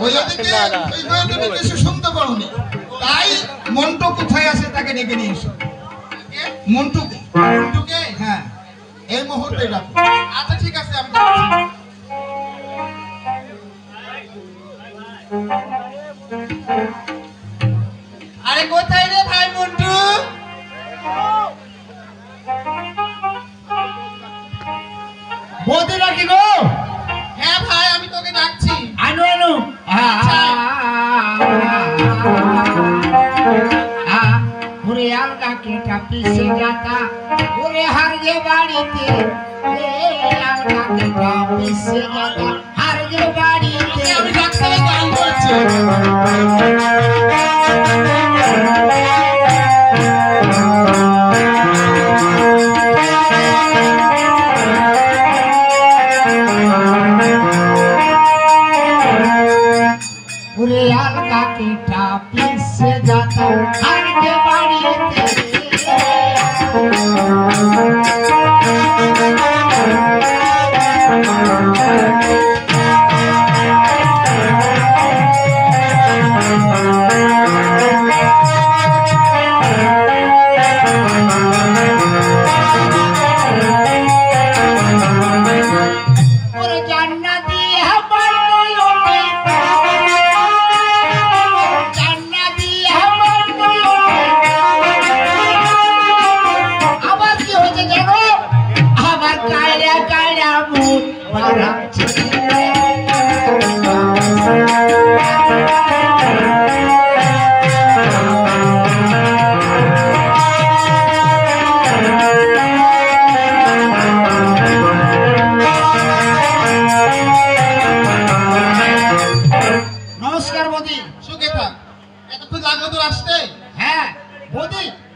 ওই ওদিকে তুমি কিছু শুনতে পাওনি, তাই মন্টু কোথায় আছে তাকে ডেকে নিয়ে এসো। মন্টুকে? মন্টুকে? হ্যাঁ, এই মুহূর্তে ডাকো। আচ্ছা ঠিক আছে, আমি যাচ্ছি। আরে কোথায় রে ভাই মন্টু? বলতে রাখি গো। হ্যাঁ ভাই, আমি তোকে ডাকছি। আনো আনো। ওরে আলগা কেটা পিছে যাতা, ওরে হার গে বাড়িতে, আলগা কেটা পিছে যাতা, হার গে বাড়িতে। আমি ডাক্তারে গান করছি। ওরে আলগা কেটা পিছে যাতা, হার গে বাড়িতে।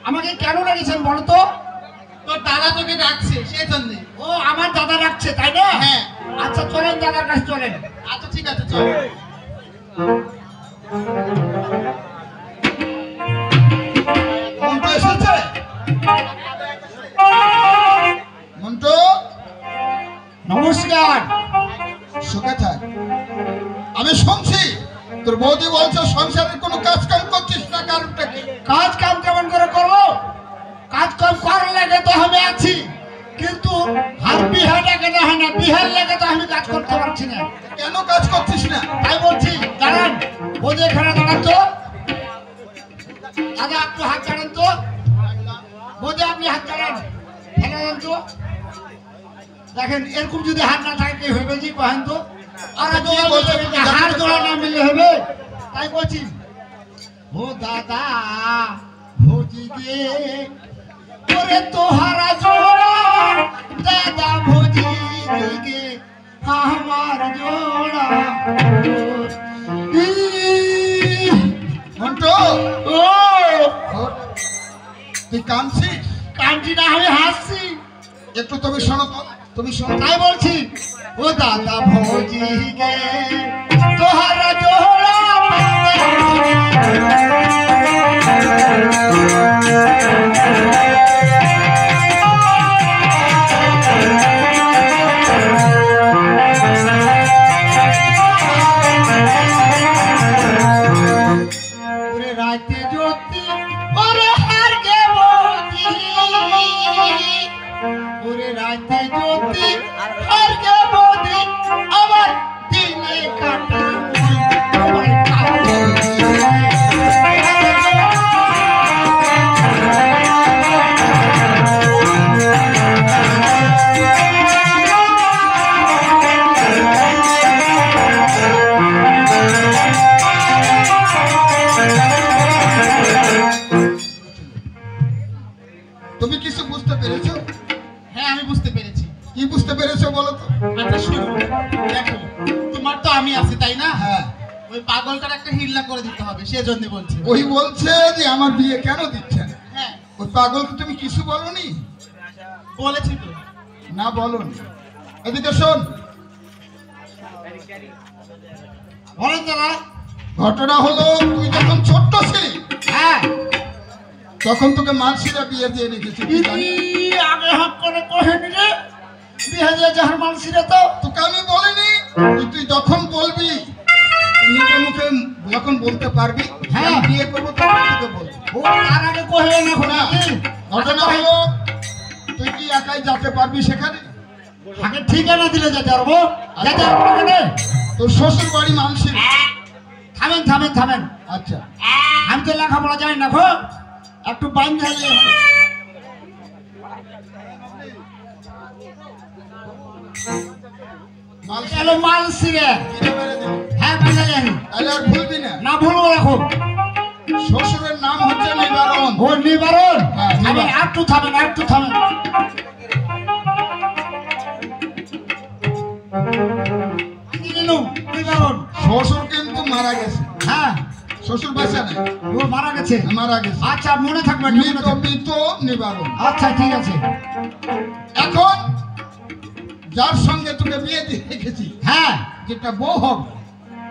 আমাকে কেন ডাকছেন বলো তো? তোর দাদা তোকে ডাকছে সেই জন্য। ও আমার দাদা ডাকছে তাই না? হ্যাঁ। আচ্ছা চলেন দাদার কাছে চলেন। আচ্ছা ঠিক আছে চল। মন্টু এসেছে? মন্টু নমস্কার। সুখে থাক। আমি শুনছি তোর বৌদি বলছো সংসারের কোনো কাজ কাম করছিস না, কারণটা কি? কাজ কাম কেমন করে করবো? কাজ কাম করার লেগে তো আমি আছি, কিন্তু আর বিহাটা কেন হয় না, বিহার লেগে তো আমি কাজ করতে পারছি না। কেন কাজ করছিস না? তাই বলছি। দাঁড়ান বৌদি, এখানে দাঁড়ান তো। দাদা একটু হাত ছাড়েন তো। বৌদি আপনি হাত ছাড়েন, ফেলে দেন তো। দেখেন এরকম যদি হাত না থাকে কি হবে জি কহেন তো? আর হার জোড়া না মিলে হবে, তাই বলছি। ও দাদা ভোজি গে, ওরে তোহারা জোড়া, দাদা ভোজি গে আমার জোড়া। মন্টু ও তুই কাঁদছিস? কাঁদছি না, আমি হাসছি। একটু তুমি শোনো তো, তুমি শোনো। তাই বলছি। ও দাদা ভোজি গে তোহারা জোড়া, ওরে রাতে জ্যোতি, ওরে হার গে বৌদি, ওরে রাতে জ্যোতি হার গে বৌদি, আমার দিনে কাটা তুমি কিছু বুঝতে পেরেছো? হ্যাঁ আমি বুঝতে পেরেছি। কি বুঝতে পেরেছো বলো তো? আচ্ছা শুনো, দেখো তোমার তো আমি আছি তাই না? হ্যাঁ। ওই পাগলটার একটা হিল্লা করে দিতে হবে, সেজন্য বলছি। ওই বলছে যে আমার বিয়ে কেন দিচ্ছেন? হ্যাঁ। ওই পাগলকে তুমি কিছু বলনি? বলেছি তো। না বলনি। এদিকে শোন। বলেন দাদা। ঘটনা হলো তুই যখন ছোট্ট ছিলি, হ্যাঁ, তখন তোকে মানসিরা বিয়ে দিয়ে রেখেছে। আগে হাত করে কহেনি রে বিয়ে দিয়ে যাহার মানসিরা, তো তোকে আমি বলিনি। তুই তখন বলবি বলতে পারবি? হ্যাঁ। আমি বিয়ে করবো তখন তোকে বলবো। ও তার আগে কহে না না, ঘটনা হলো তুই কি একাই যেতে পারবি সেখানে? আগে ঠিকানা দিলে যেতে পারবো। যেতে পারবো না কেন? তোর শ্বশুর বাড়ি মানসিক। থামেন থামেন থামেন, আচ্ছা, আমি তো লেখাপড়া জানি না গো, একটু বাইন ঢালিয়ে মানসিক এলো মাল সিরে। কিনে মেরে দিবি। হ্যাঁ বাজালেন তাহলে আর ভুলবি না। না, ভুলবো রাখো। শ্বশুরের নাম হচ্ছে নিবারণ। ও নিবারণ। হ্যাঁ, থামেন, নিবারণ। একটু থামেন, একটু থামেন। নিবারণ। শ্বশুর কিন্তু মারা গেছে। হ্যাঁ, শ্বশুর বাঁচা নাই, ও মারা গেছে। মারা গেছে। আচ্ছা, মনে থাকবে, মনে মৃত থাকবে। মৃত নিবারণ। আচ্ছা ঠিক আছে। এখন যার সঙ্গে তোকে বিয়ে দিয়ে রেখেছি, হ্যাঁ, যেটা বউ হবে,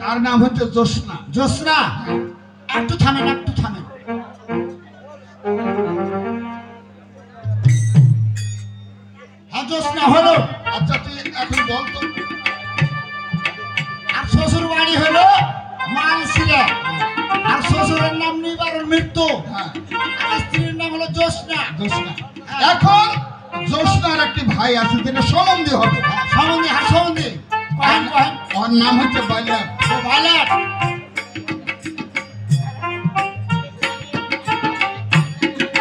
তার নাম হচ্ছে জ্যোৎস্না। জ্যোৎস্না। একটু থামেন, একটু থামেন। হ্যাঁ, জ্যোৎস্না হলো। আচ্ছা, তুই এখন বল তো। আর শ্বশুর বাড়ি হলো মানসিরা। আর শ্বশুরের নাম নিবারণ মৃত্যু। হ্যাঁ, আর স্ত্রীর নাম হলো জ্যোৎস্না। জ্যোৎস্না। এখন জ্যোৎস্নার একটি ভাই আছে, যেটা সম্বন্ধী হবে। সম্বন্ধে, হ্যাঁ সম্বন্ধে। কহেন কহেন। ওর নাম হচ্ছে বাইলার। ও ভাইলাট।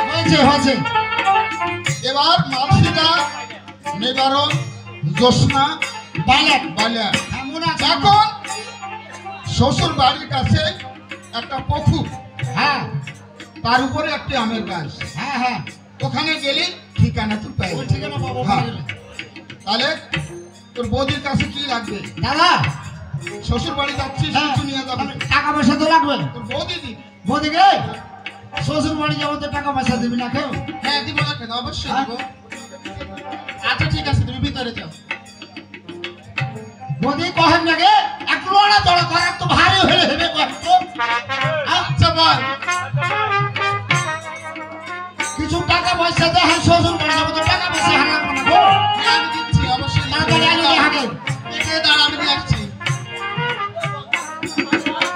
হয়েছে হয়েছে। এবার মালসিদা, নিবারণ, জ্যোৎস্না, ভাইলাট। বাইলার। হ্যাঁ, মনে আছে। এখন শ্বশুর বাড়ির কাছে একটা পুকুর, হ্যাঁ তার উপরে একটি আমের গাছ। হ্যাঁ হ্যাঁ, ওখানে গেলি ঠিকানা তুই পাই। ওই ঠিকানা পাবো। হ্যাঁ। তাহলে তোর বৌদির কাছে কি লাগবে? দাদা, শ্বশুর বাড়ি যাচ্ছিস, হ্যাঁ, কিছু নিয়ে যাবি? টাকা পয়সা তো লাগবে। তোর বৌদি দিবি? বৌদিকে শ্বশুর বাড়ি যাবো তো টাকা পয়সা দিবি না কেউ? হ্যাঁ, দিব না কেন? অবশ্যই হ্যাঁ। দিব। আচ্ছা ঠিক আছে, তুমি ভিতরে যাও। বৌদি কহেন নাকি একটু না জড়ো করে, একটু ভারী হলে হেবে কষ্ট। আচ্ছা বল। কিছু টাকা পয়সা দে, হ্যাঁ শ্বশুর বাড়ি যাবো তো টাকা পয়সা হারা লাগবে না গো। হ্যাঁ, আমি দিচ্ছি, অবশ্যই দিচ্ছি। তাড়াতাড়ি আনি দিয়ে হাঁটেন। এখানে দাঁড়া, আমি দিয়ে আসছি।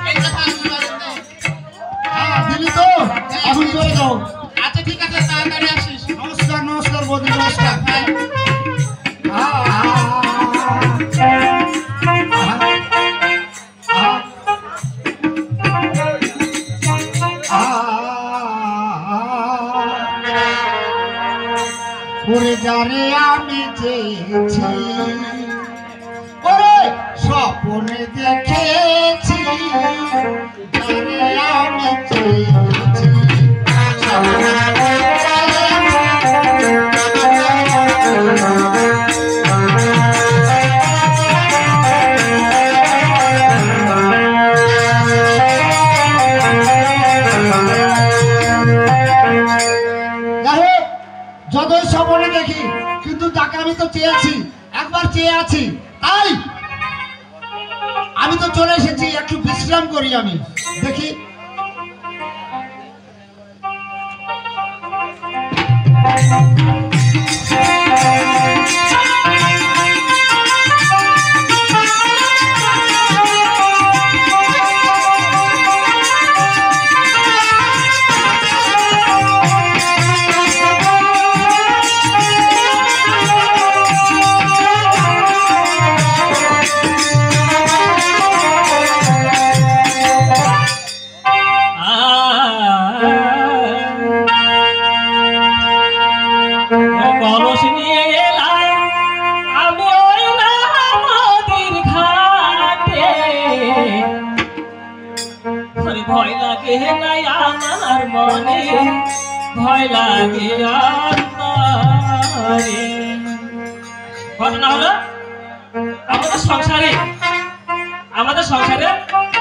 এই যে পাঁচ টাকা দে। হ্যাঁ দিলি তো, এখন চলে যাও। আচ্ছা ঠিক আছে, তাড়াতাড়ি আসিস। নমস্কার নমস্কার বৌদি, নমস্কার। হ্যাঁ। ওরে যারে আমি চেয়েছি, ওরে স্বপ্নে দেখেছি, যারে আমি চেয়েছি, স্বপ্নে যতই স্বপ্নে দেখি, কিন্তু তাকে আমি তো চেয়েছি, একবার চেয়ে আছি, তাই আমি তো চলে এসেছি, একটু বিশ্রাম করি আমি। দেখি কলস নিয়ে এলাম আমি ওই নদীর ঘাটে, ভয় লাগে নাই আমার মনে, ভয় লাগে অন্তরে। ঘটনা হলো আমাদের সংসারে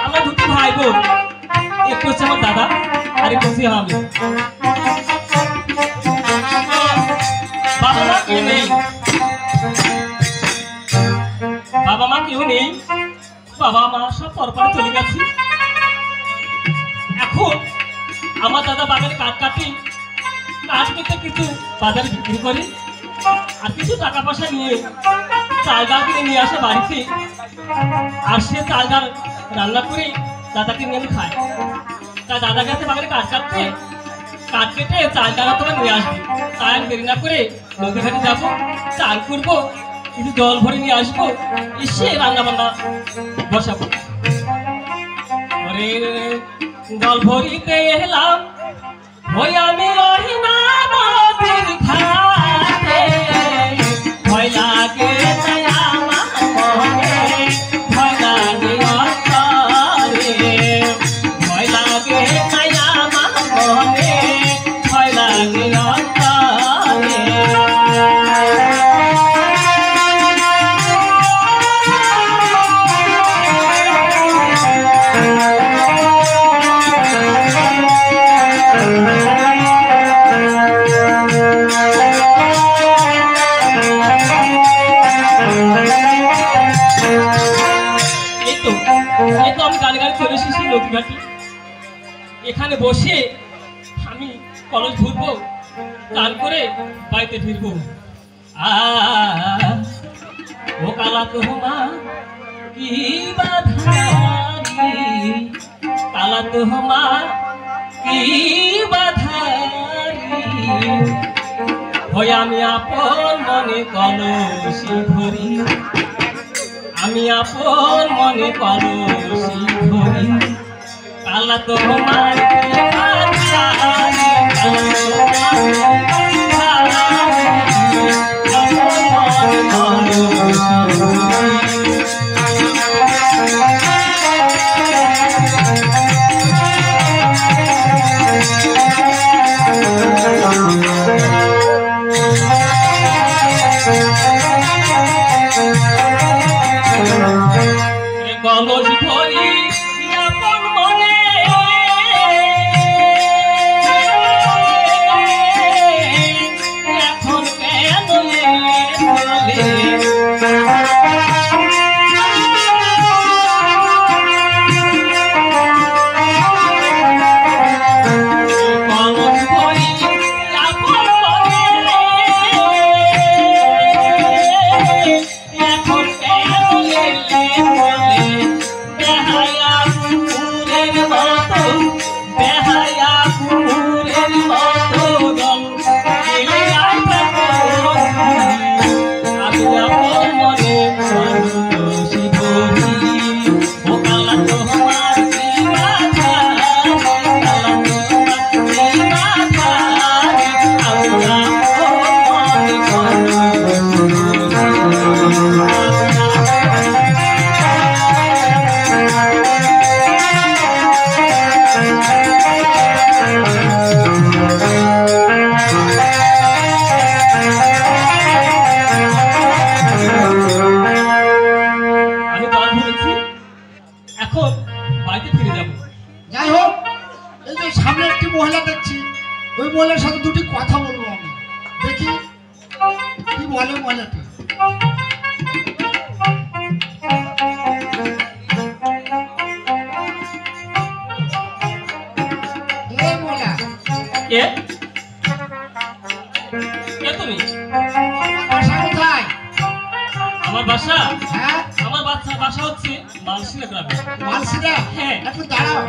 আমরা দুটি ভাই বোন, এক হচ্ছে আমার দাদা আর এক হচ্ছে আমি। বাবা মা কেউ নেই, বাবা মা সব পরপরে চলে গেছে। এখন আমার দাদা বাগানে কাঠ কাটে, কাঠ কেটে কিছু বাজারে বিক্রি করে, আর কিছু টাকা পয়সা নিয়ে চাল ডাল কিনে নিয়ে আসে বাড়িতে, আর সে চাল ডাল রান্না করে দাদাকে নিয়ে খায়। তা দাদা গেছে বাগানে কাঠ কাটতে, কাঠ কেটে চাল ডাল তোমার নিয়ে আসবে। তাই আমি দেরি না করে নদী ঘাটে যাবো, চাল করবো, কিছু জল ভরে নিয়ে আসবো, এসে রান্না বান্না বসাবো। জল ভরিতে এলাম ওই আমি রহিনা নদীর ঘাটে, ভয় লাগে তাই আমার মনে, ভয় লাগে অন্তরে, ভয় লাগে তাই আমার মনে, ভয় লাগে অন্তরে। আমি গানে গানে চলে এসেছি নদীঘাটে। এখানে বসে আমি কলস ঘুরবো, চান করে বাড়িতে ফিরবো। ও কালা তোমা কি বাধারি, কালা তোমা কি বাধারি, হই আমি আপন মনে কলসি ধরি, আমি আপন মনে কলসি ধরি, কালা তোমার কলস ধরি আপন মনে, এখন কেন বলে কলস ধরি আপন মনে, এখন কেন বলে বেহায়া কুকুরের মতো, বেহায়া কুকুরের মতো দল গেলে আমি আপন মনে কলসি ধরি। ও কালা তোমার কি বাধা, কালা তোমার কি বাধা, আমি আপন আমি দল ধরেছি, এখন বাড়িতে ফিরে যাব। যাই হোক, এই যে সামনে একটি মহিলা দেখছি, ওই মহিলার সাথে দুটি কথা বলবো আমি, দেখি কি বলে মহিলাটি। এই মহিলা, কে কে তুমি? বাসা কোথায়? আমার বাসা, হ্যাঁ, আমার বাসা হচ্ছে মালসিরা গ্রামে। মালসিরা? হ্যাঁ। একটু দাঁড়াও।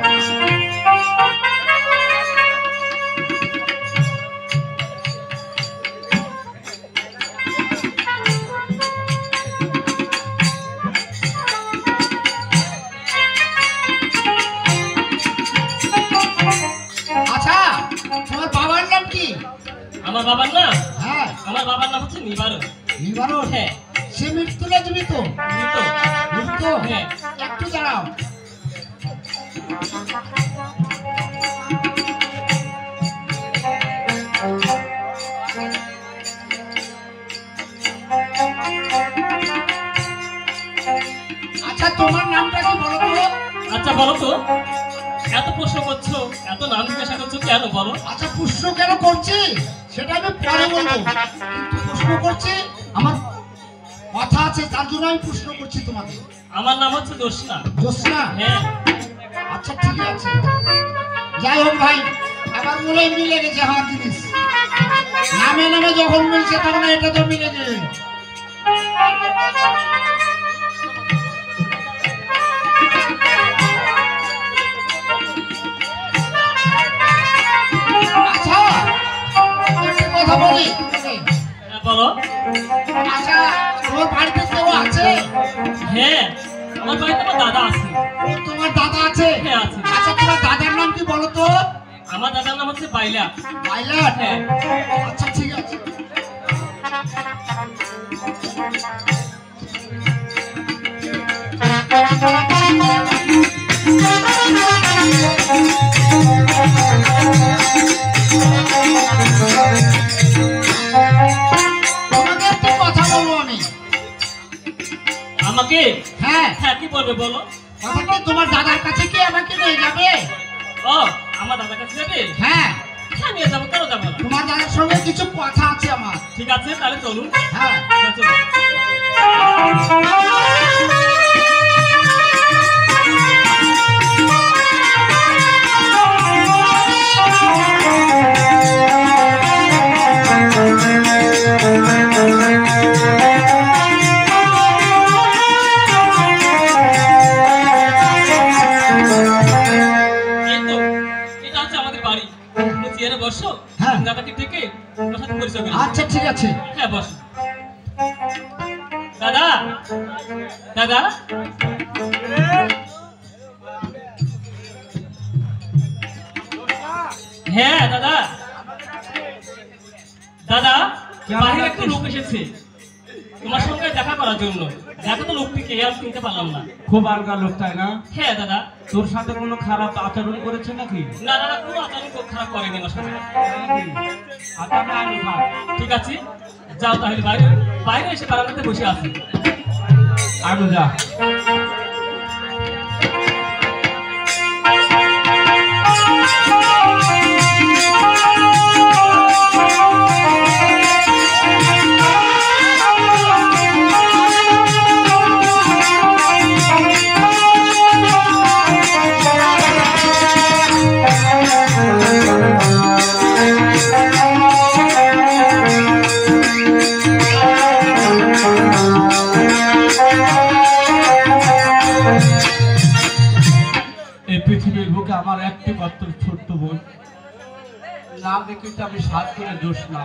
আচ্ছা, তোমার বাবার নাম কি? আমার বাবার নাম, হ্যাঁ, আমার বাবার নাম হচ্ছে নিবারণ। নিবারণ? হ্যাঁ। সে মৃত্যু না জীবিত? মৃত। মৃত্যু? হ্যাঁ। একটু দাঁড়াও। আচ্ছা, তোমার নামটা কি বলো তো? আচ্ছা বলো তো, এত প্রশ্ন করছো, এত নাম জিজ্ঞাসা করছো কেন বলো? আচ্ছা, প্রশ্ন কেন করছি সেটা আমি পরে বলবো, কিন্তু প্রশ্ন করছি, আমার কথা আছে, তার জন্য আমি প্রশ্ন করছি তোমাকে। আমার নাম হচ্ছে জ্যোৎস্না। জ্যোৎস্না? হ্যাঁ। আচ্ছা, ঠিক আছে। যাই হোক ভাই, আমার মনে মিলে গেছে আমার জিনিস, নামে নামে যখন মিলছে তখন এটা তো মিলে গেছে। আচ্ছা একটা কথা বলি, হ্যাঁ, বলো। আচ্ছা তোমার বাড়িতে কেউ আছে? হ্যাঁ, আমার বাড়িতে আমার দাদা আছে। ও, তোমার দাদা আছে? হ্যাঁ, আছে। আচ্ছা তোমার দাদার নাম কি বলো তো? আমার দাদার নাম হচ্ছে বাইলা। মাইলাট? হ্যাঁ। আচ্ছা ঠিক আছে। তোমাকে একটু কথা বলবো আমি। আমাকে? হ্যাঁ, হ্যাঁ, কি বলবে বলো। কথা কি তোমার দাদার কাছে কি আমাকে নিয়ে যাবে? ও, আমার দাদার কাছে যাবে? হ্যাঁ, হ্যাঁ, নিয়ে যাবো, কেন যাবো না? তোমার দাদার সঙ্গে কিছু কথা আছে আমার। ঠিক আছে, তাহলে চলুন। হ্যাঁ, চলুন। এই তো, এটা হচ্ছে আমাদের বাড়ি। তুমি চেয়ারে বসো। হ্যাঁ। দাদাকে ডেকে ওর সাথে পরিচয় করে আচ্ছা ঠিক আছে। হ্যাঁ, বসো। দাদা, দাদা, হ্যাঁ দাদা, দাদা, বাইরে একটা লোক এসেছে তোমার সঙ্গে দেখা করার জন্য। দেখো তো লোকটিকে, আর চিনতে পারলাম না। খুব আলগা লোক, তাই না? হ্যাঁ দাদা। তোর সাথে কোনো খারাপ আচরণ করেছে নাকি? না দাদা, কোনো আচরণ খুব খারাপ করেনি আমার সাথে। আচ্ছা, আমি আলু খা। ঠিক আছে, যাও তাহলে বাইরে। বাইরে এসে বারান্দাতে বসে আছি। আলু যা। এই পৃথিবীর বুকে আমার একটি মাত্র ছোট্ট বোন, নাম রেখেছি আমি সাত করে দোষ না।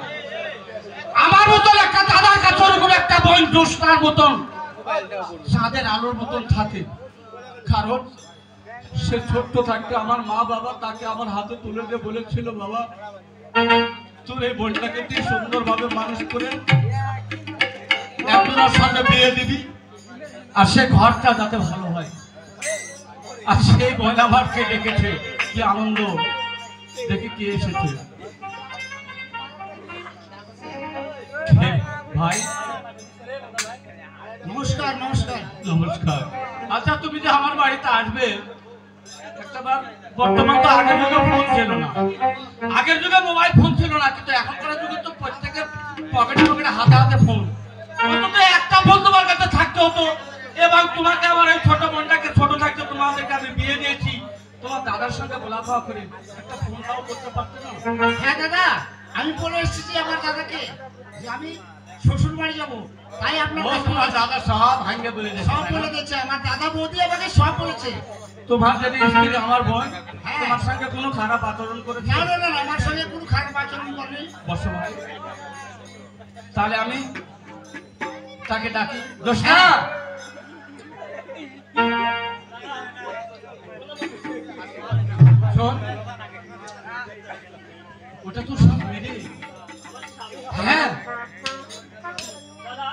আমার মতন একটা দাদার কাছে ওরকম একটা বোন দোষটার মতন চাঁদের আলোর মতন থাকে। কারণ সে ছোট্ট থাকতে আমার মা বাবা তাকে আমার হাতে তুলে দিয়ে বলেছিল, বাবা তোর এই বোনটাকে তুই সুন্দরভাবে মানুষ করে একজনের সঙ্গে বিয়ে দিবি, আর সে ঘরটা যাতে ভালো হয়। আর সেই বোন আমাকে ডেকেছে, কি আনন্দ দেখে কে এসেছে। কে? ভাই নমস্কার। নমস্কার। নমস্কার। আচ্ছা, তুমি যে আমার বাড়িতে আসবে একটাবার, বর্তমান তো আগের যুগে ফোন ছিল না, আগের যুগে মোবাইল ফোন ছিল না, কিন্তু এখনকার যুগে তো প্রত্যেকের পকেটে পকেটে হাতে হাতে ফোন। অন্তত একটা ফোন তোমার কাছে থাকতে হতো। এবং তোমাকে আমার এই ছোট বোনটাকে ছোট থাকতে তোমাদেরকে আমি বিয়ে দিয়েছি, তোমার দাদার সঙ্গে গোলাফা করে একটা ফোনটাও করতে পারতো না। হ্যাঁ দাদা, আমি বলে এসেছি আমার দাদাকে যে আমি শ্বশুর বাড়ি যাবো, তাই আপনার ও, কাছে তোমার দাদা সব ভাঙ্গে বলে দিয়েছে, সব তাই না? বলে দিয়েছে। আমার দাদা বৌদি আমাকে সব বলেছে। তোমার যদি স্ত্রী আমার বোন, হ্যাঁ। তোমার সঙ্গে কোনো খারাপ আচরণ করেছে? না না না, আমার সঙ্গে কোনো খারাপ আচরণ করেনি। বসো ভাই। তাহলে আমি তাকে ডাকি। দোষা, শোন, ওটা তোর স্বামী রে। হ্যাঁ, দাদা,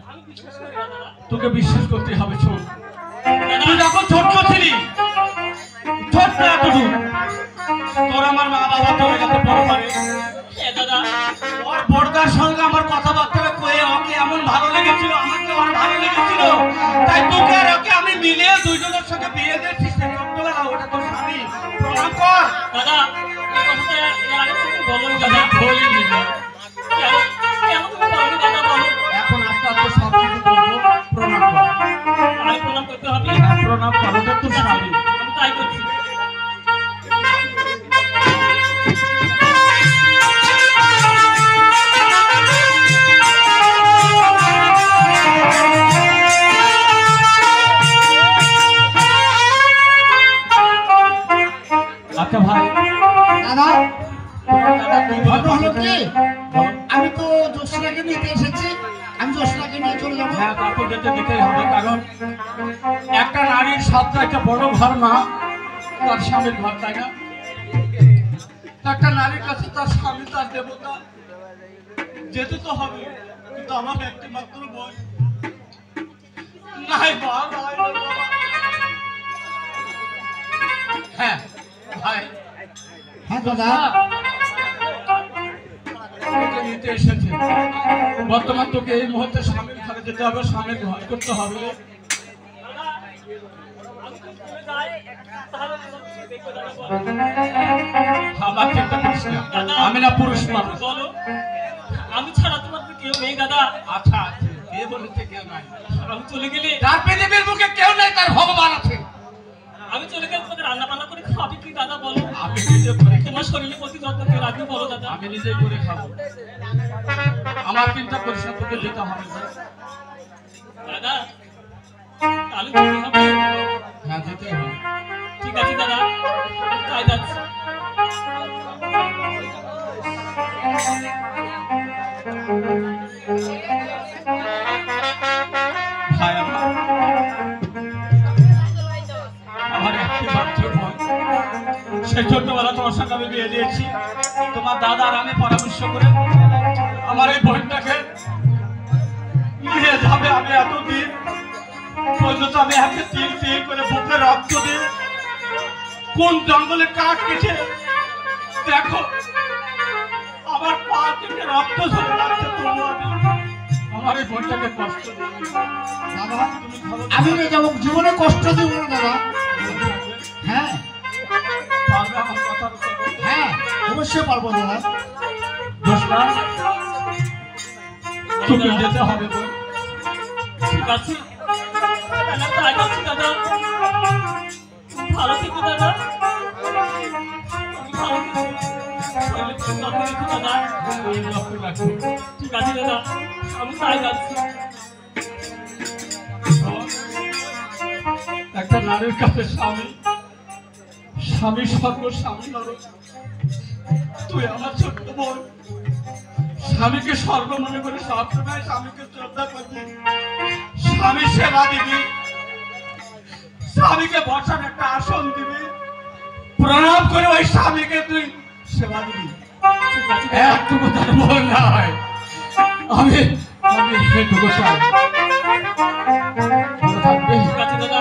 আমি বিশ্বাস করি না দাদা। তোকে বিশ্বাস করতে হবে। শোন, তুই দাদা, যখন ছোট্ট ছিলি, ছোট্ট এতটুকু, তোর আমার মা বাবা তোর কাছে বড় করে, হ্যাঁ দাদা, ওর বড়দার সঙ্গে আমার কথাবার্তা কয়ে ওকে এমন ভালো লেগেছিল, আমাকে ওর ভালো লেগেছিল, তাই তোকে আর ওকে আমি মিলিয়ে দুইজনের সঙ্গে বিয়ে দিয়েছি। সে ছোট্টবেলা, ওটা তোর স্বামী। প্রণাম কর। দাদা, এই কথাটা এর আগে তুমি বলোনি দাদা। বলিনি না। কেন তুমি বলোনি দাদা, বলো। এখন আস্তে আস্তে সব কিছু বলবো। প্রণাম কর। আরে প্রণাম করতে হবে। প্রণাম কর, ওটা তোর স্বামী। আমি তাই করছি। আচ্ছা ভাই, দাদা দাদা কি ঘটনা বলো? হলো কি আমি তো জোসনাকে নিতে এসেছি, আমি জোসনাকে নিয়ে চলে যাবো। হ্যাঁ, তারপর যেতে দিতেই হবে, কারণ একটা নারীর সবচাইতে বড় ঘর মা তার স্বামীর ঘর, তাই না? একটা নারীর কাছে তার স্বামী তার দেবতা, যেতে তো হবে। কিন্তু আমার একটি মাত্র বোন নাই, মা নাই বাবা। হ্যাঁ ভাই, হ্যাঁ দাদা তোকে নিতে এসেছে। বর্তমান তোকে এই মুহূর্তে স্বামীর ঘরে যেতে হবে, স্বামীর ঘর করতে হবে। আমার চিন্তা করিস না, আমি না পুরুষ মানুষ। বলো, আমি ছাড়া তোমার তো কেউ নেই দাদা। আচ্ছা আছে, কে বলেছে কেউ নাই? আমি চলে গেলে তার পৃথিবীর বুকে কেউ নাই, তার ভগবান আছে। আমি চলে গেলে তোমাকে রান্না বান্না করে খাওয়াবে কি দাদা বলো? আমি নিজে করে খাবো। তোমার শরীরের প্রতি যত্ন কেউ রাখবে বলো দাদা? আমি নিজে করে খাবো। আমার চিন্তা করিস না, তোকে যেতে হবে। দাদা তাহলে যেতে হবে। হ্যাঁ, যেতে হবে। ঠিক আছে দাদা, তাই যাচ্ছি। ভাই আমার একটি মাত্র বোন, সেই ছোট্টবেলা তোমার সঙ্গে আমি বিয়ে দিয়েছি। তোমার দাদা আর আমি পরামর্শ করে আমার এই বোনটাকে নিয়ে যাবে। আমি এতদিন পর্যন্ত আমি হাতে তিল তিল করে বুকে রক্ত দিয়ে কোন জঙ্গলে কাঠ কেটে দেখো আমার পা থেকে রক্ত ঝরে যাচ্ছে, তবু আমি আমার এই বোনটাকে কষ্ট দিই। দাদা আমি নিয়ে যাবো, জীবনে কষ্ট দিব না দাদা। হ্যাঁ পারবে আমার কথার উপর? হ্যাঁ অবশ্যই পারবো দাদা। দোষ না, তোকে যেতে হবে বোন। ঠিক আছে, তাহলে তাই যাচ্ছি দাদা। ভালো থেকো দাদা। আমি ভালো থেকো। শরীরের প্রতি যত্ন রেখো দাদা। এই লক্ষ্য রাখো। ঠিক আছে দাদা, আমি তাই যাচ্ছি। একটা নারীর কাছে স্বামী, স্বামী সর্ব স্বামী নরক। তুই আমার ছোট্ট বোন, স্বামীকে স্বর্গ মনে করে সবসময় স্বামীকে শ্রদ্ধা করবি, স্বামী সেবা দিবি, স্বামীকে বসার একটা আসন দিবি, প্রণাম করে ওই স্বামীকে তুই সেবা দিবি। ঠিক আছে দাদা। একটুকু তার বোন না হয়, আমি আমি সেটুকু চাই। ভালো থাকবে। ঠিক আছে দাদা,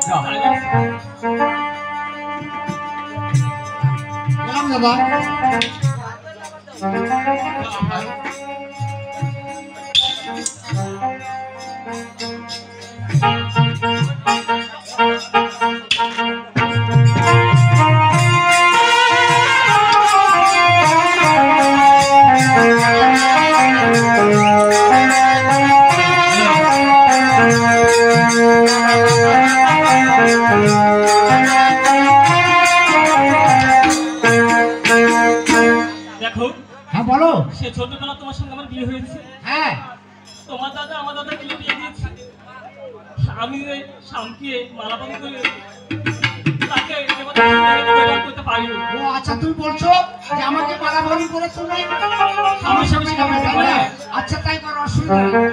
যা। তাই যাচ্ছি। গেলাম দাদা। যা ভাই। দেখো, হ্যাঁ বলো। সে ছোটবেলা তোমার সঙ্গে আমার বিয়ে হয়েছে। হ্যাঁ তোমার দাদা আমার দাদা মিলে বিয়ে দিয়েছে। আমি ওই স্বামীকে মালাবন্ধ করে তাকে দেবতা করতে পারিনি। ও আচ্ছা তুমি বলছো যে আমাকে মারামারি করে তুমি আমার সঙ্গে যাবে তাই না? আচ্ছা তাই করো, অসুবিধা নেই।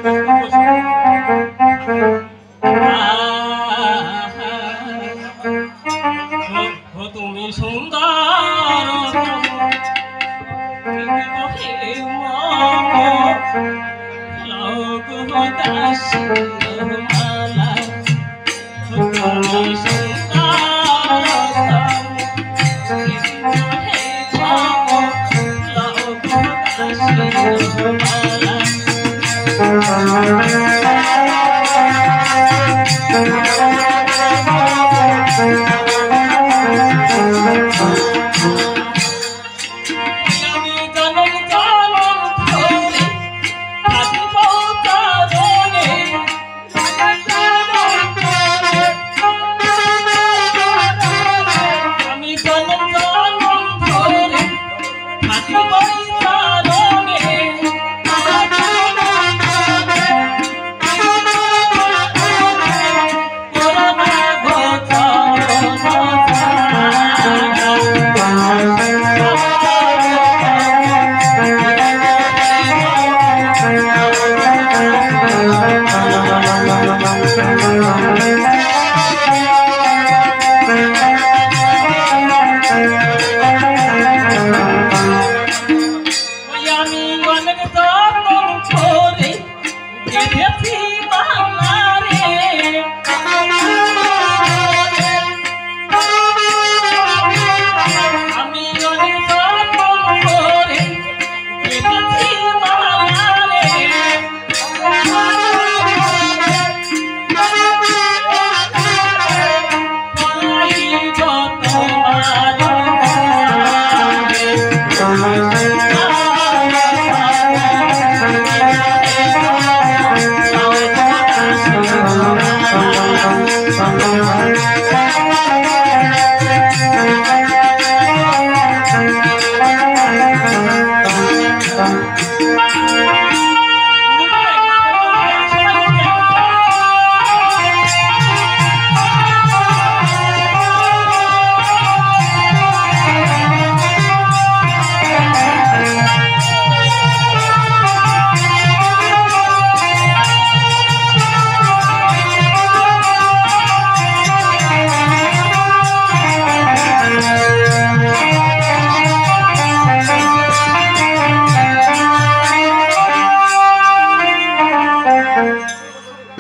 তুমি সুন্দর আমি জনম জনম ধরে থাকিব কারণে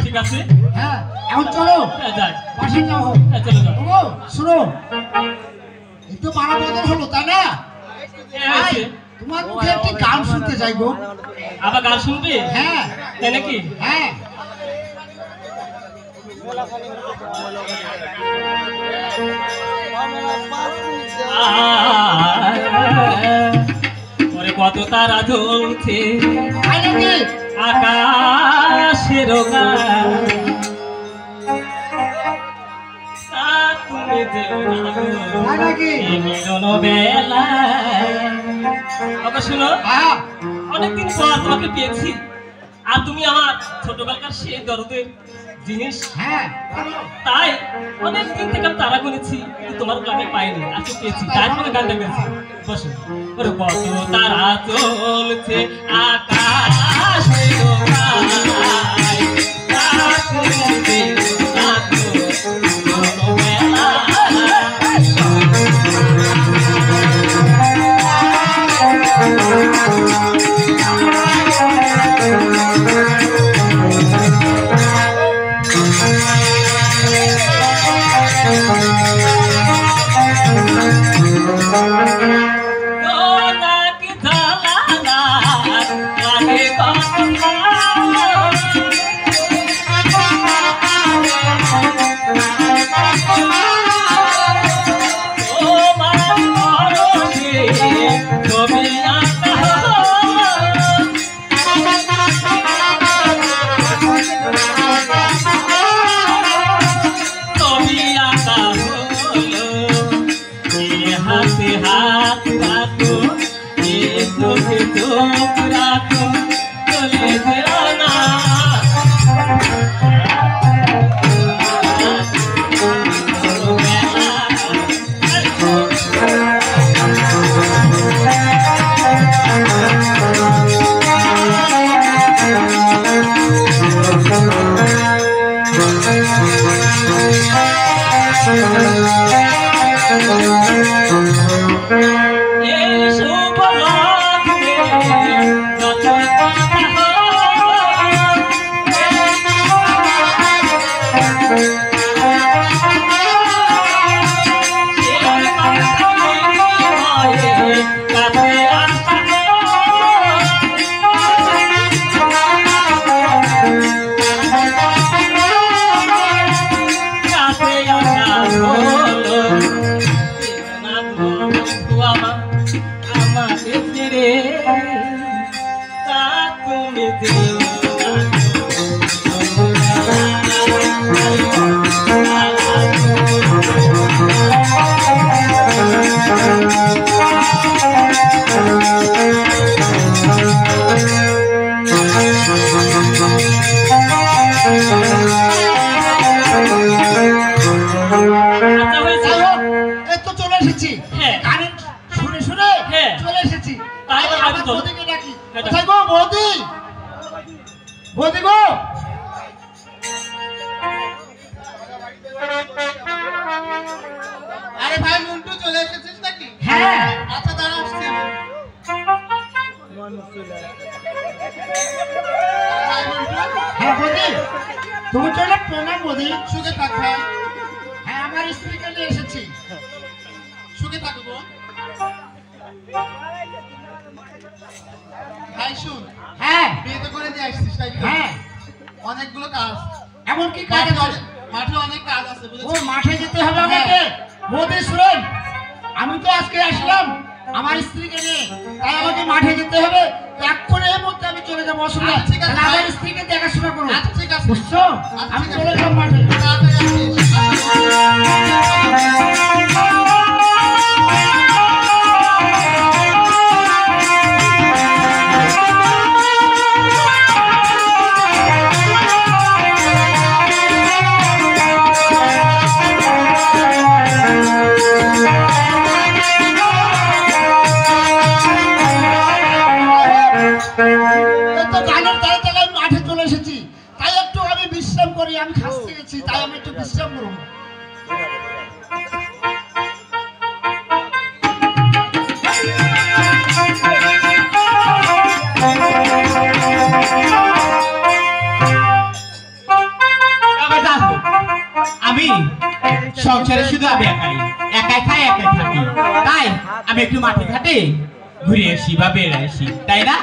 ঠিক আছে, হ্যাঁ এখন চলো হ্যাঁ যাই, পাশে যাও। হ্যাঁ চলে যাও। ও শুনো, এই তো মারা বদল হলো তাই না? হ্যাঁ, হয়েছে। তোমার মুখে একটি গান শুনতে চাই গো। আবার গান শুনবি? হ্যাঁ তাই নাকি? হ্যাঁ ওরে কত তারা জ্বলছে তাই নাকি? আকাশের গান, তা তুমি যেও না গো তাই নাকি? এই মিলন বেলায়। আবার শুনো, হ্যাঁ অনেকদিন পর তোমাকে পেয়েছি, আর তুমি আমার ছোটবেলাকার সেই দরদের জিনিস। হ্যাঁ বলো। তাই অনেকদিন থেকে আমি তারা গুনেছি, কিন্তু তোমার গানে পাইনি, আজকে পেয়েছি, তাই তোমাকে গানটা গেছি। বসো। ওরে কত তারা চলছে আকাশে গায়, তা তুমি যেও না গো ছোটবেলায়। নাকি জ্বালা লাগে কথা, তোমার পরশে ছবি আঁকা, ছবি আঁকা হলো, এ হাতে হাত রাখো, এ চোখে চোখ রাখো, চলে যেও না। এই শুভ লগ্নে যত কথা কাছে আসা, কাছে আসা হলো, না বন্ধু আমাকে ছেড়ে, তা তুমি যেও আচ্ছা হয়েছে। যাই হোক, এই তো চলে এসেছি। হ্যাঁ। গানের শুনে শুনে হ্যাঁ। চলে এসেছি। তাই তো আমার ডাকি তো। বৌদিকে ডাকি। হ্যাঁ, কোথায় গো বৌদি? বৌদি গো, আরে ভাই মন্টু চলে এসেছিস নাকি? হ্যাঁ আচ্ছা দাঁড়া আসছি আমি। ভাই মন্টু, হ্যাঁ বৌদি, তুমি চলে প্রণাম বৌদি। সুখে থাক ভাই, হ্যাঁ আমার স্ত্রীকে নিয়ে এসেছি। সুখে থাকো বোন। ভাই শুন, হ্যাঁ বিয়ে তো করে দিয়ে আসছিস তাই তো? হ্যাঁ অনেকগুলো কাজ, এমন কি কাজ আছে? মাঠে অনেক কাজ আছে ও বুঝেছিস? মাঠে যেতে হবে আমাকে। বৌদি শুনুন, আমি তো আজকে আসলাম আমার স্ত্রীকে নিয়ে, তাই আমাকে মাঠে যেতে হবে। তো এক্ষুনি এই মুহূর্তে আমি চলে যাবো, অসুবিধা আচ্ছা, ঠিক আছে। তাহলে আমার স্ত্রীকে দেখাশোনা করো, আচ্ছা ঠিক আছে, বুঝছো? আচ্ছা, আমি ঠিক চলে আছে। যাবো মাঠে। তাড়াতাড়ি আসিস। আমি একটু বিশ্রাম করবো। আমি সংসারে শুধু আমি একাই খাই একাই থাকি, তাই আমি একটু মাঠে ঘাটে ঘুরে আসি বা বেড়ে আসি, তাই না?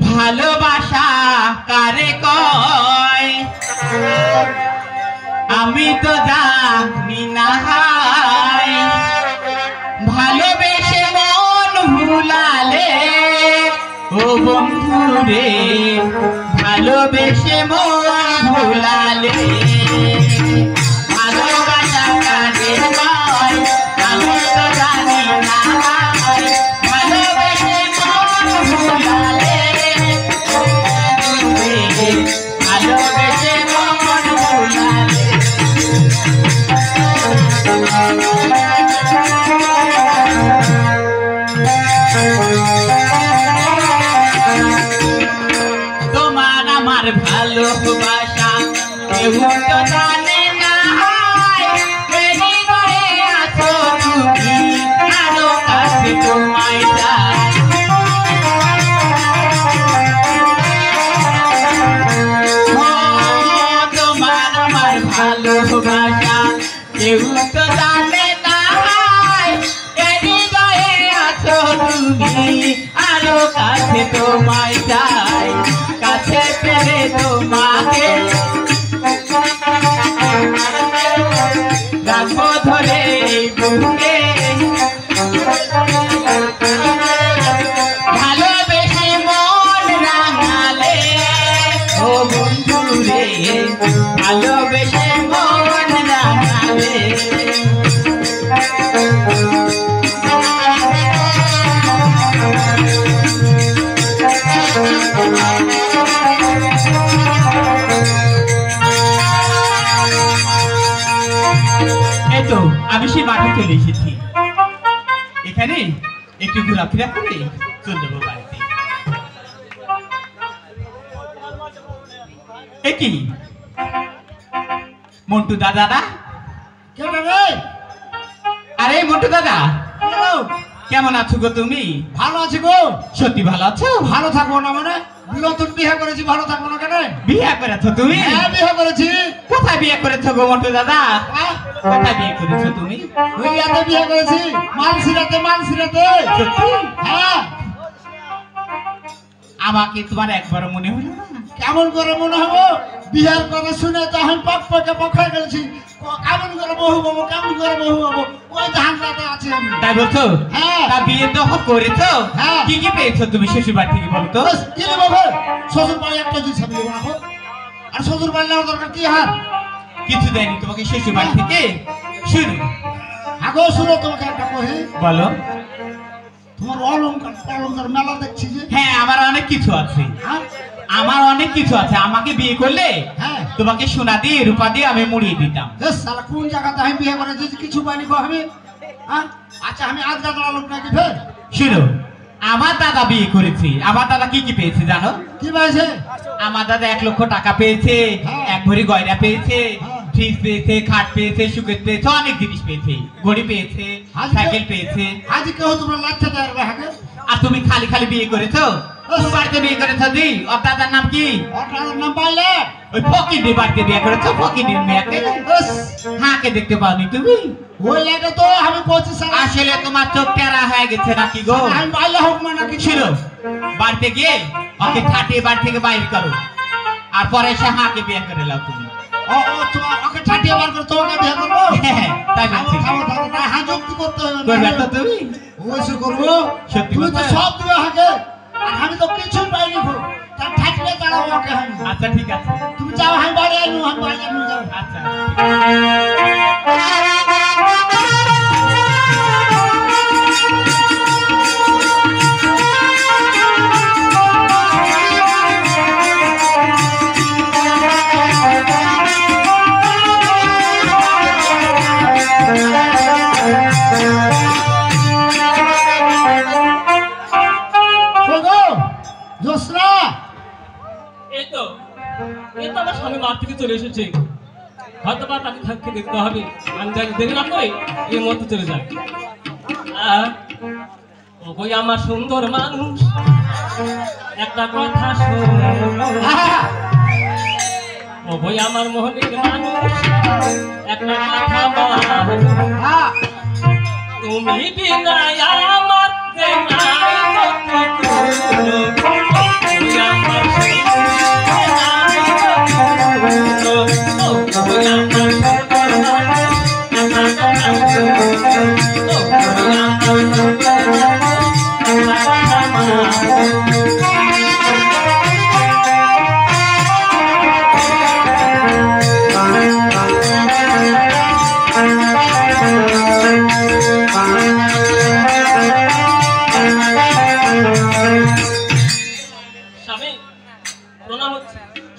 ভালোবাসা কারে কয় আমি তো জানি না, ভালোবেসে মন ভুলালে ও বন্ধু রে, ভালোবেসে মন ভুলালে, ভালোবাসা কারে কয় আমি তো জানি না, ভালোবেসে মন ভুলালে ভালোবেসে মন ভুলালে। তোমার আমার ভালোবাসা কেউ তো জানে না, হৃদয়ে আছো তুমি আরো কাছে তোমায় চাই। তোমার আমার ভালোবাসা কেউ তো জানে না, হৃদয়ে আছো তুমি আরো কাছে তোমায় চাই। কাছে পেলে তোমাকে রাখবো ধরে বুকে, ভালোবেসে মন রাঙালে ও বন্ধু রে, ভালোবেসে মন রাঙালে। এই তো আমি সেই মাঠে চলে এসেছি, এখানে একটু ঘোরাফেরা করে চলে যাবো বাড়িতে। এ কি মন্টু দাদা না? কেন রে? আরে মন্টু দাদা, হ্যালো, কেমন আছো গো তুমি? ভালো আছি গো। সত্যি ভালো আছো? ভালো থাকবো না মানে? নতুন বিয়ে করেছি, ভালো থাকবো না কেন? বিয়ে করেছো তুমি? হ্যাঁ বিয়ে করেছি। কোথায় বিয়ে করেছো গো মন্টু দাদা? হ্যাঁ, কোথায় বিয়ে করেছো তুমি? ওই ইয়াতে বিয়ে করেছি, মানসিরাতে। সত্যি? হ্যাঁ। আমাকে তোমার একবার মনে হলো না? কেমন করে মনে হবো? বিহার কথা শুনে তো আমি পক্ষে গেছি। কেমন করে বহু বাবু, কেমন করে বহু বাবু, ওই ধানটাতে আছি আমি। তাই বলছো? হ্যাঁ। তা বিয়ে তো করেছো? হ্যাঁ। কি কি পেয়েছো তুমি শ্বশুর বাড়ি থেকে বলো তো? বাস, কি রে বাবু? শ্বশুর বাড়ি একটা জিনিস আমি দেবো না হোক। আর শ্বশুর বাড়ি নেওয়ার দরকার কি হার? কিছু দেয়নি তোমাকে শ্বশুর বাড়ি থেকে? শুরু আগেও শুনো তোমাকে একটা কহি। বলো। তোমার অলঙ্কার মেলা দেখছি যে। হ্যাঁ, আমার অনেক কিছু আছে, হ্যাঁ? আমার অনেক কিছু আছে। আমাকে বিয়ে করলে হ্যাঁ। তোমাকে সোনা দিয়ে রূপা দিয়ে আমি মুড়িয়ে দিতাম। বেশ, শালা কোন জায়গাতে আমি বিয়ে করেছি যে কিছু পাইনি গো আমি? হ্যাঁ? আচ্ছা, আমি আজ গাদা লোক নাকি ফের? শুনো, আমার দাদা বিয়ে করেছে। আমার দাদা কি কি পেয়েছে জানো? কি পাইছে? আমার দাদা 1 লক্ষ টাকা পেয়েছে, হ্যাঁ। 1 ভরি গয়না পেয়েছে, হ্যাঁ। ফ্রিজ পেয়েছে, খাট পেয়েছে, সুকেট পেয়েছে, অনেক জিনিস পেয়েছে, ঘড়ি পেয়েছে, আজকে- সাইকেল পেয়েছে। আজ কেউ তোমরা লাচ্ছা দেওয়ার রাখে? আর তুমি খালি খালি বিয়ে করেছো? কোন বাড়িতে বিয়ে করেছো দি? ওর দাদার নাম কি? ওটার নাম পাইলে? ওই ফকিরের বাড়িতে বিয়ে করেছো, ফকিরের মেয়েকে। বেশ, হাঁকে দেখতে পাওনি তুমি? ওই লাগে তো আমি বলছি শালা। আসলে তোমার চোখ টেরা হয়ে গেছে নাকি গো? আমি পাইলে হোক না নাকি ছিল বাড়িতে গিয়ে ওকে ঠাটিয়ে বাড়ি থেকে বাইর করো, আর পরে এসে হাঁকে বিয়ে করে নাও তুমি। ও তোমার ওকে ঠাটিয়ে বার করে তোমাকে বিয়ে করবো? হ্যাঁ, তাই বলছি। হ্যাঁ, যুক্তি করতে হবে না। করবে তো তুমি? অবশ্যই করবো। সত্যি তুমি তো কথা? সব দিবে হাকে, আর আমি তো কিছুই পাইনি গো। তার ঠাটলে চালাবো ওকে আমি। আচ্ছা ঠিক আছে, তুমি যাও, আমি বাড়ি আনু, আমি বাড়ি আনু যাও। আচ্ছা ঠিক আছে। চলে এসেছে, হয়তো বা তাকে থাকতে দেখতে হবে। আমি তাকে দেরি না করে এর মধ্যে চলে যাই। ওই আমার সুন্দর মানুষ, একটা কথা শোনো। ওই আমার মোহনের মানুষ, একটা কথা বলো। তুমি বিনা আমার যে নাই যতটুকু, তুমি আমার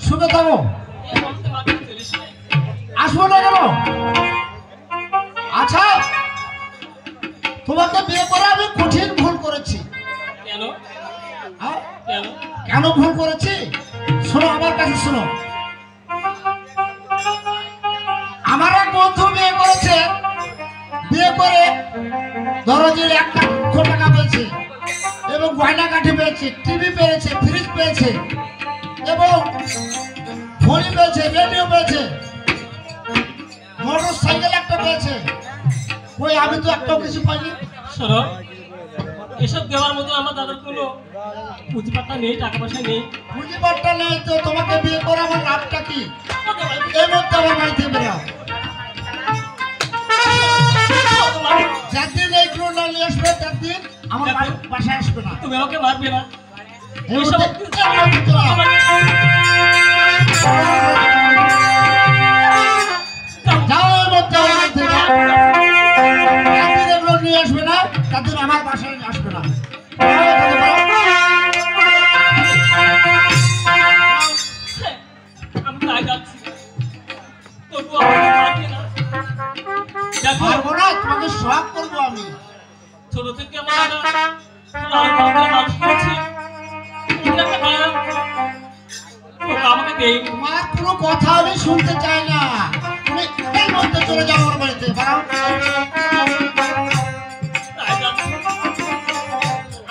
শুনে থাকো, আসবো না কেন? আচ্ছা, তোমাকে বিয়ে করে আমি কঠিন ভুল করেছি। কেন হ্যাঁ? কেন কেন ভুল করেছি শোনো, আমার কাছে শোনো। আমার এক বন্ধু বিয়ে করেছে, বিয়ে করে ধরো যে 1 লক্ষ টাকা পেয়েছে এবং গয়না কাঠি পেয়েছে, টিভি পেয়েছে, ফ্রিজ পেয়েছে এবং ঘড়ি পেয়েছে, রেডিও পেয়েছে, মোটর সাইকেল একটা পেয়েছে। ওই আমি তো একটাও কিছু পাইনি। শোনো, এসব দেওয়ার মতো আমার দাদার কোনো পুঁজিপাট্টা নেই, টাকা পয়সা নেই। পুঁজিপাট্টা নেই তো তোমাকে বিয়ে করে আমার লাভটা কি? এই মধ্যে আমার বাড়িতে বেরো, যেদিন এইগুলো না নিয়ে আসবে সেদিন আমার বাসায় আসবে না। তুমি আমাকে মারবে না? এই মধ্যে যাও, এর মধ্যে আমার বাড়িতে যাও। যেদিন এগুলো নিয়ে আসবে না সেদিন আমার বাসায় আসবে না। আমি তাই যাচ্ছি, তবু আমাকে মারবে না। দেখো, পারবো না, তোমাকে সব করবো আমি। ছোট থেকে আমার দাদা মানুষ করেছে, একটা মায়া ওকে আমাকে দেই। তোমার কোনো কথা আমি শুনতে চাই না। তুমি এই মধ্যে চলে যাও আমার বাড়িতে। বাড়াও। তাই যাচ্ছি,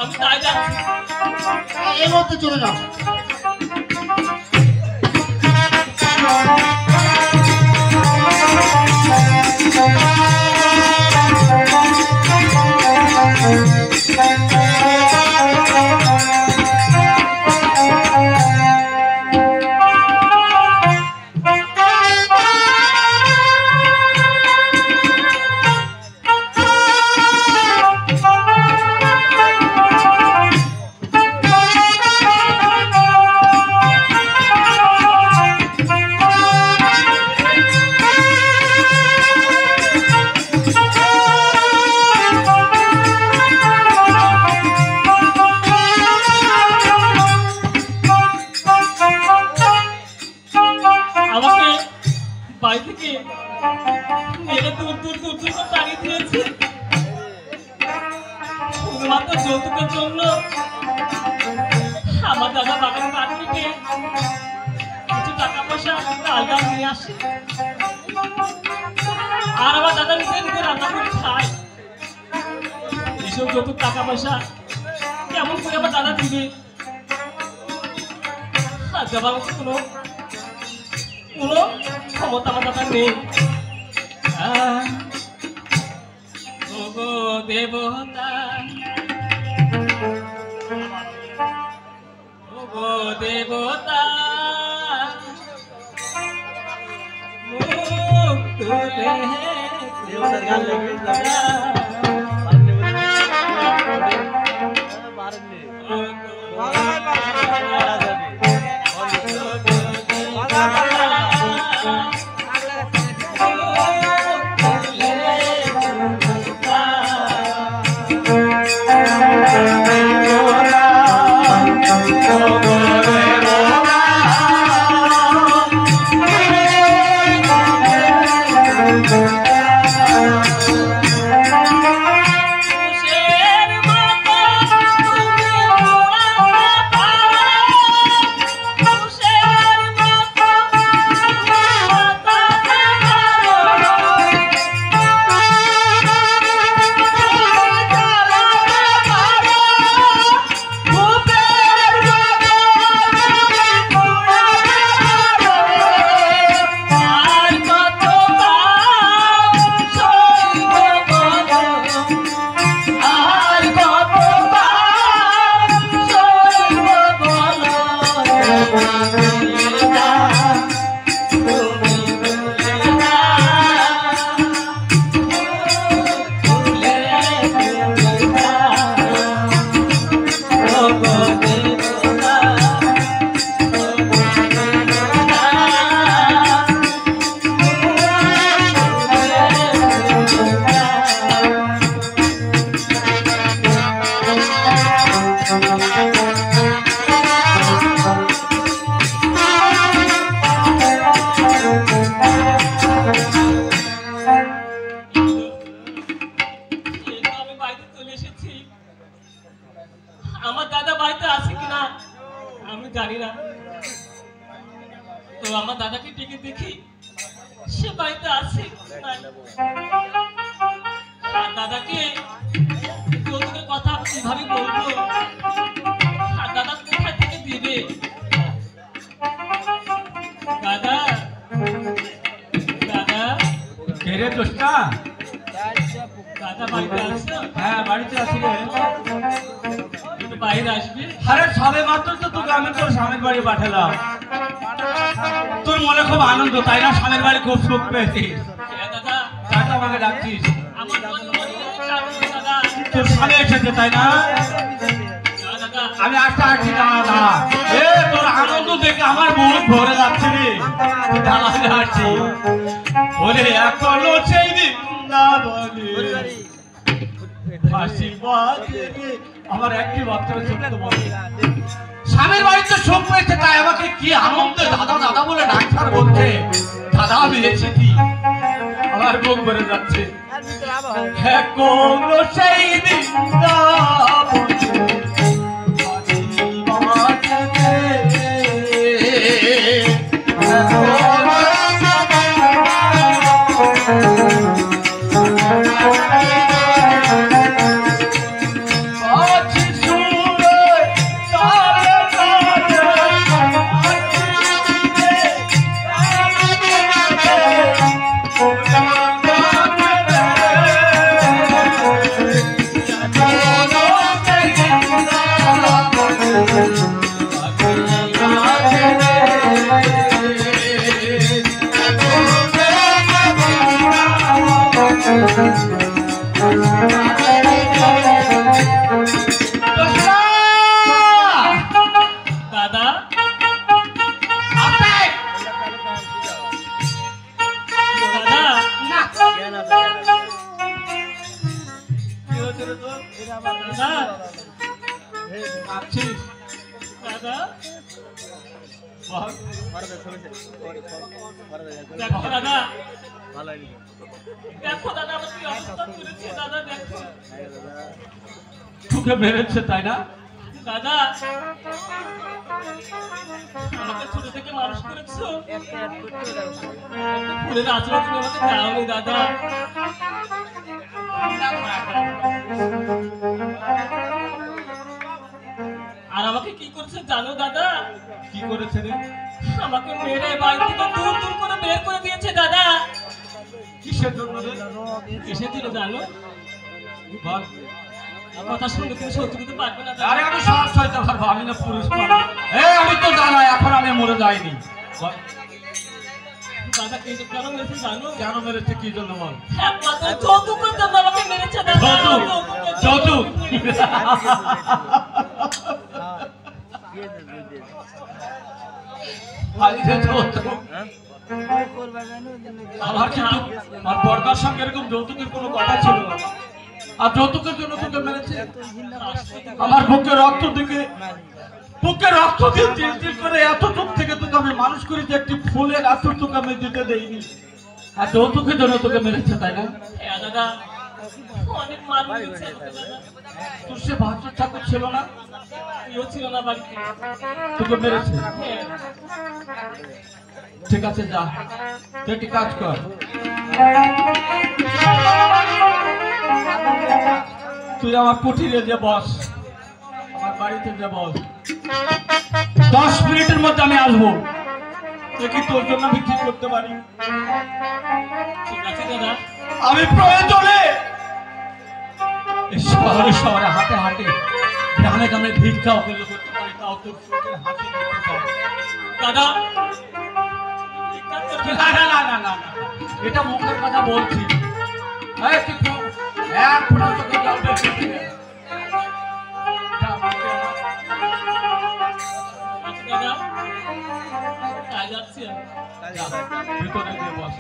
আমি তাই যাচ্ছি। এই মধ্যে চলে যাও। বাড়ি থেকে মেরে দূর দূর দূর দূর করে তাড়িয়ে দিয়েছে, শুধুমাত্র যৌতুকের জন্য। আমার দাদা বাগান কাঠ থেকে কিছু টাকা পয়সা আলগাম নিয়ে আসে, আর আমার দাদা নিজে নিজে রান্না করে খায়। এসব যৌতুক টাকা পয়সা কেমন করে আমার দাদা দিবে? আর দেওয়ার মতো কোনো ক্ষমতা আমার দাদা নেই। ওগো দেবতা, ওগো দেবতা, মুখ তুলে আর দাদাকে যৌতুকের কথা কিভাবে বলবো, আর দাদা কোথায় থেকে দিবে? দাদা দাদা কে রে দোস্তা? দাদা বাড়িতে আসছো? হ্যাঁ বাড়িতে আছি রে। একটু বাইরে আসবি? আরে সবে মাত্র তো তোকে আমি তোর স্বামীর বাড়ি পাঠালাম। তোর মনে খুব আনন্দ তাই না? স্বামীর বাড়ি খুব সুখ পেয়েছিস, হ্যাঁ দাদা, তাই তো আমাকে ডাকছিস। আমার মনে অনেক আনন্দ দাদা। তোর স্বামী এসেছে তাই না? হ্যাঁ দাদা, আমি আসছি দাঁড়া দাঁড়া। এ তোর আনন্দ দেখে আমার বুক ভরে যাচ্ছে রে। দাঁড়া আসছি। ওরে এখনো সেই দিন না বলে হাসি বাজে রে। আমার একটি বাচ্চা ছোট্ট বলে স্বামীর বাড়িতে সুখ পেয়েছে, তাই আমাকে কি আনন্দে দাদা দাদা বলে ডাক্তার বলছে। দাদা আমি এসেছি, আমার বুক ভরে যাচ্ছে। এখনো সেই দিন না বলে দাদা দাদা কি হচ্ছে রে তোর? দাদা কাঁদছিস? দাদা বল। দেখো দাদা, দেখো দাদা আমার কি অবস্থা করেছে দাদা, দেখো তোকে মেরেছে তাই না? দাদা। আমাকে ছোট থেকে মানুষ করেছো, একটা ফুলের আচরণ তুমি আমাকে দাওনি দাদা। আর আমাকে কি করছে জানো দাদা? কি করেছে রে? আমাকে মেরে বাড়ি থেকে দূর দূর করে বের করে দিয়েছে দাদা। কিসের জন্য রে? এসেছিল জানো? বল। কথা শুনলে তুমি সহ্য করতে পারবে না দাদা। আরে আমি সব সইতে পারবো, আমি না পুরুষ মানুষ। আমি তো জানো এখন আমি মরে যাইনি। বল। দাদা কেন মেরেছে জানো? কেন মেরেছে কি জন্য বল? একমাত্র যৌতুকের জন্য আমাকে মেরেছে দাদা। যৌতুক? যৌতুক? আমার কিন্তু আমার পর্দার সঙ্গে এরকম যৌতুকের কোনো কথা ছিল না। আর যৌতুকের জন্য তোকে মেরেছে? আমার বুকে রক্ত দিয়ে চিল করে এত চোখ থেকে তোকে আমি মানুষ করেছি, একটি ফুলের আঁচড় তোকে আমি দিতে দেইনি। আর যৌতুকের জন্য তোকে মেরেছে তাই না? হ্যাঁ দাদা, অনেক মার মেরেছে আমাকে দাদা। তোর সে বাচ্চা ঠাকুর ছিল না? কেউ ছিল না বাড়িতে। তোকে মেরেছে? হ্যাঁ। ঠিক আছে যা, তুই একটি কাজ কর। তুই আমার কুঠিরে যে বস, আমার বাড়িতে যে বস, 10 মিনিটের মধ্যে আমি আসবো। দেখি তোর জন্য আমি কি করতে পারি। ঠিক আছে দাদা। আমি প্রয়োজনে এই শহরে শহরে হাটে হাটে গ্রামে গ্রামে ভিক্ষা করতে পারি, তাও তোর চোখের হাসি দেখতে চাই। দাদা না না না না না, এটা মুখের কথা বলছি। এই তুই এক ফোঁটা চোখে জল বের করবি না। দাদা তাই যাচ্ছি আমি। যা, ভিতরে গিয়ে বস।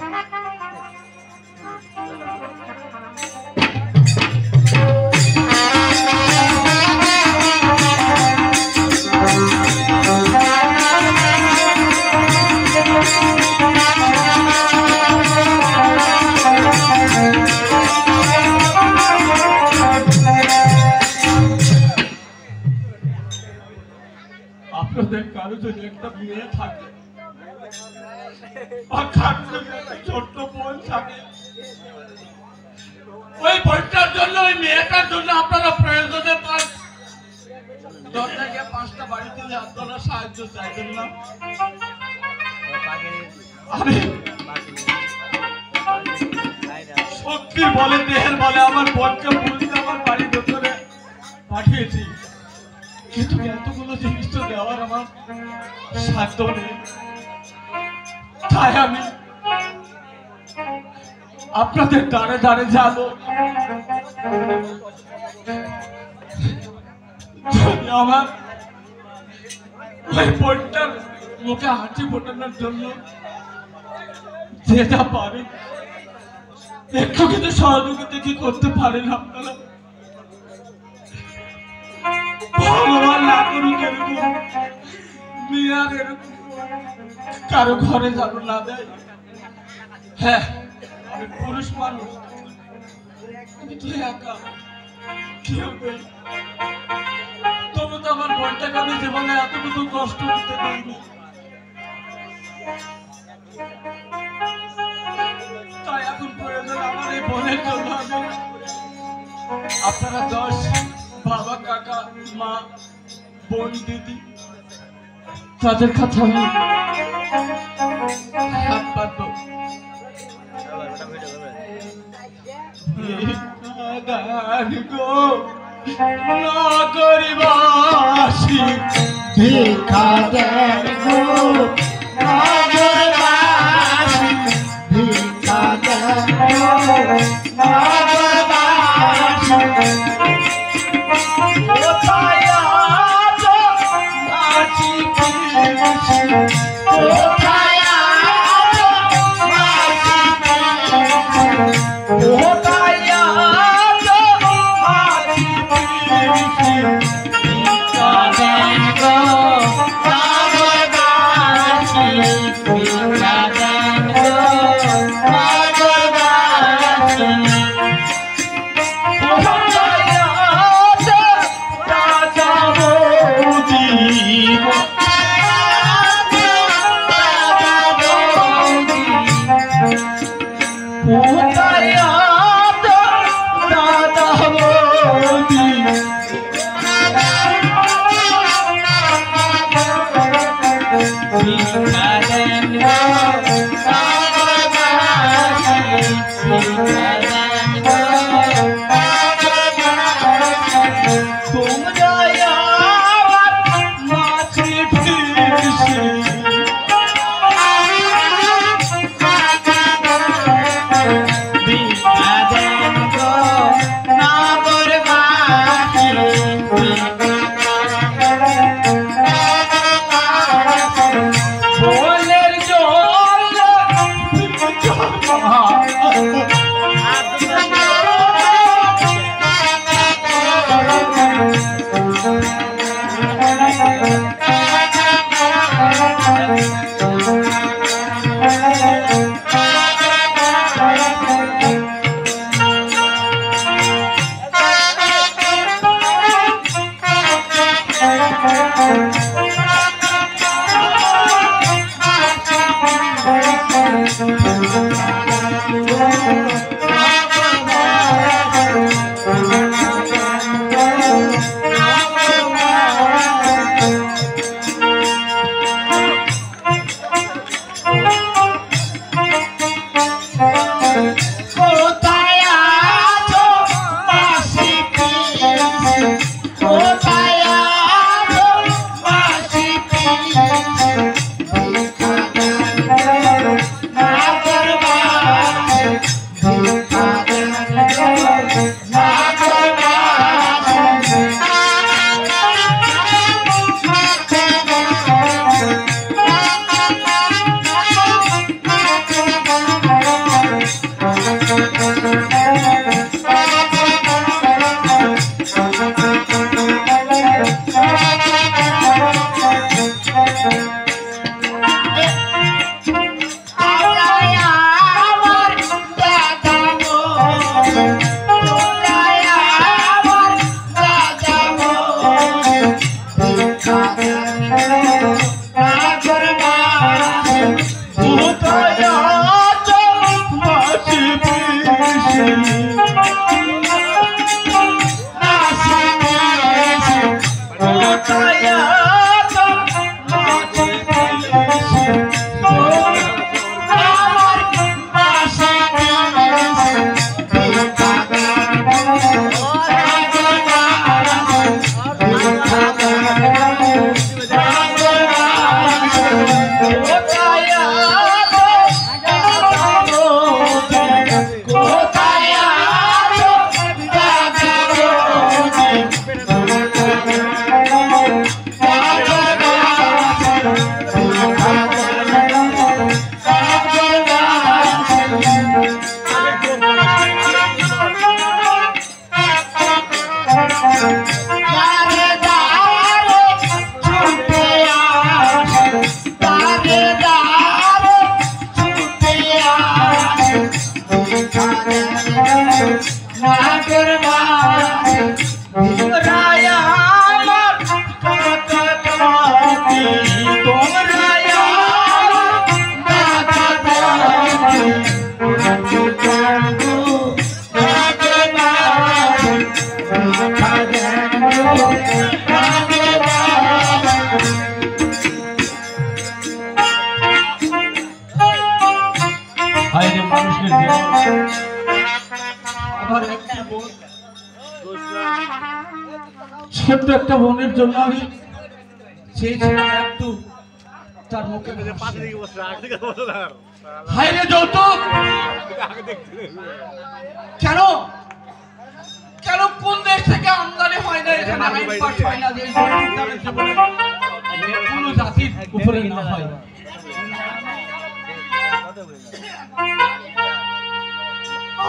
আপনাদের কারো যদি একটা মেয়ে থাকে বা কারো যদি একটা ছোট্ট বোন থাকে, ওই বইটার জন্য, ওই মেয়েটার জন্য আপনারা প্রয়োজনে 10 থেকে 5টা বাড়ি দিলে আপনারা সাহায্য চাইবেন না? আমি শক্তি বলে, দেহের বলে আমার বোনকে বুঝতে আমার বাড়ির ভেতরে পাঠিয়েছি, কিন্তু এতগুলো জিনিস তো দেওয়ার আমার সাধ্য নেই। তাই আমি আপনাদের দ্বারে দ্বারে যাব। যদি আমার ওই বোনটার মুখে হাসি ফোটানোর জন্য যে যা পারেন একটু কিন্তু সহযোগিতা কি করতে পারেন আপনারা? ভগবান না করুক এরকম মেয়ার এরকম কারো ঘরে যাবো না দেয়। হ্যাঁ, আমি পুরুষ মানুষ, আমি তো একা, কেউ নেই। তবু তো আমার বোনটাকে আমি জীবনে এতটুকু কষ্ট করতে পারিনি। তাই এখন প্রয়োজন আমার এই বোনের জন্য আপনারা 10 বাবা, কাকা, মা, বোন, দিদি তাদের কাছে আমি হাত পাতবো। নগরবাসী ভিক্ষা দেন গো নগরবাসী, ভিক্ষা দেন গো নগরবাসী। কোথায় আছো নাচি ফিরছি, কোথায় আছো নাচি ফিরছি, কোথায় আছো নাচি ফিরছি। ভিক্ষা দেন গো নগরবাসী, ভিক্ষা দেন গো নগরবাসী। কোথায় আছো রাজা বৌদি, কোথায় আছো রাজা বৌদি। ভিক্ষা দেন গো নগরবাসী, ভিক্ষা দেন গো নগরবাসী। তোমরা আমার নাচি ফিরছি, ভিক্ষা দেন গো নগরবাসী, ভিক্ষা দেন গো নগরবাসী। বনের জল ছোট্ট একটা বোনের জন্য আমি চেয়েছিলাম একটু তার মুখে হায় রে যৌতুক কেন কেন কোন দেশ থেকে আমদানি হয় না এখানে আইনপাট হয় না যে কোনো জাতির উপরে না হয়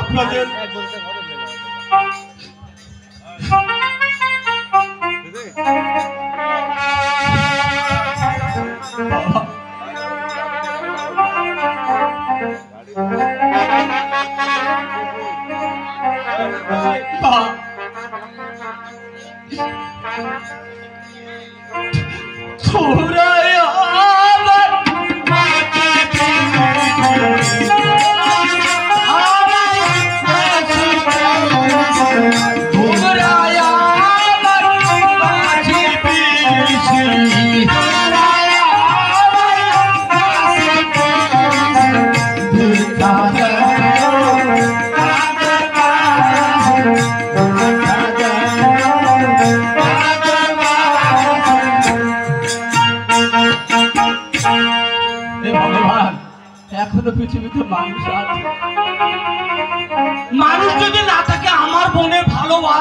আপনাদের এখনো পৃথিবীতে মানুষ আছে মানুষ যদি না থাকে আমার বোনের ভালো বা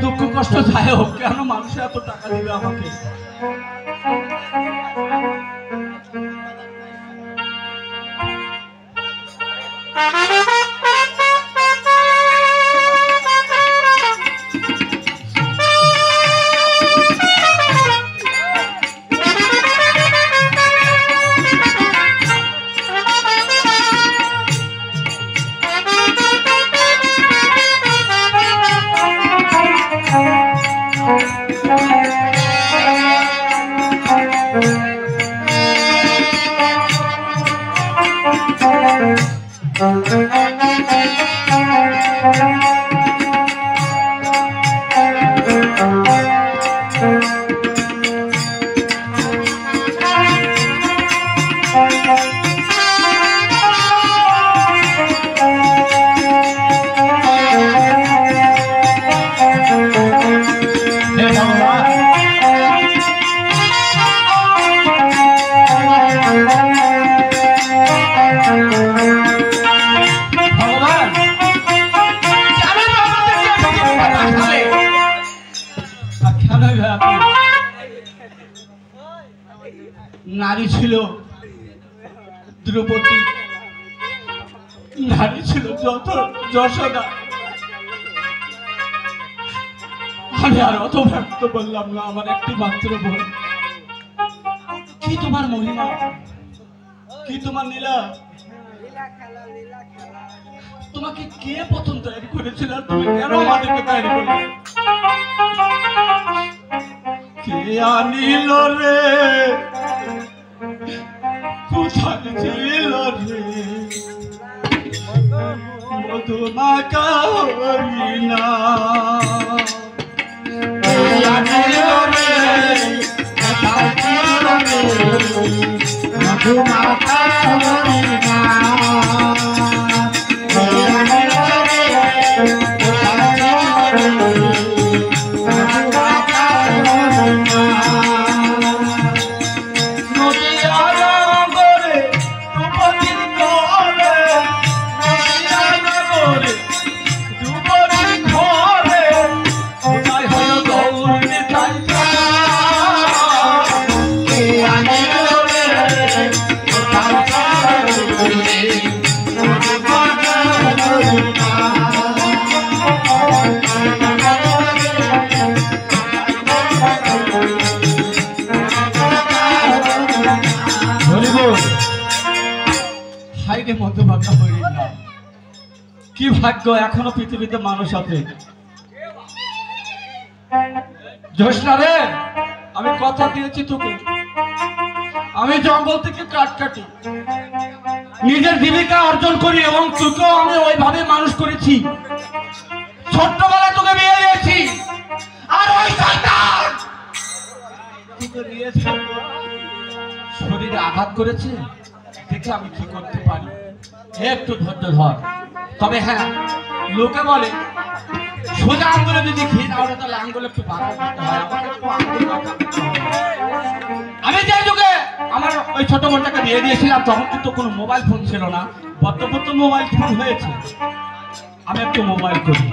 দুঃখ কষ্ট যাই হোক কেন মানুষ এত টাকা দিবে আমাকে নারী ছিল দ্রৌপদী, নারী ছিল যশোদা। আমি আর অত ব্যক্ত বললাম না, আমার একটি মাত্র বোন। কি তোমার মহিমা, কি তোমার লীলা, তোমাকে কে প্রথম তৈরি করেছিল, তুমি কেন আমাদেরকে তৈরি করলে? কে আনিল রে, কোথায় ছিল রে, মধুমাখা হরিণা মধুমাখা হরিণা কি ভাগ্য এখনো পৃথিবীতে মানুষ আছে। জোসনা রে, আমি কথা দিয়েছি তোকে, আমি জঙ্গল থেকে কাঠ কাটি, নিজের জীবিকা অর্জন করি এবং তোকেও আমি ওইভাবে মানুষ করেছি। ছোট্টবেলায় তোকে বিয়ে দিয়েছি, আর ওই শয়তান তোকে নিয়েছে, শরীরে আঘাত করেছে, দেখে আমি কি করতে পারি, একটু ধৈর্য ধর। তবে হ্যাঁ, লোকে বলে সোজা আঙ্গুলে যদি ঘি না ওঠে তাহলে আঙ্গুলে একটু বাঁকা করতে হয়, আমাকে একটু আঙ্গুল বাঁকা করতে হয়। আমি যে যুগে আমার ওই ছোট বোনটাকে বিয়ে দিয়েছিলাম তখন কিন্তু কোনো মোবাইল ফোন ছিল না, বর্তমান তো মোবাইল ফোন হয়েছে। আমি একটু মোবাইল করি।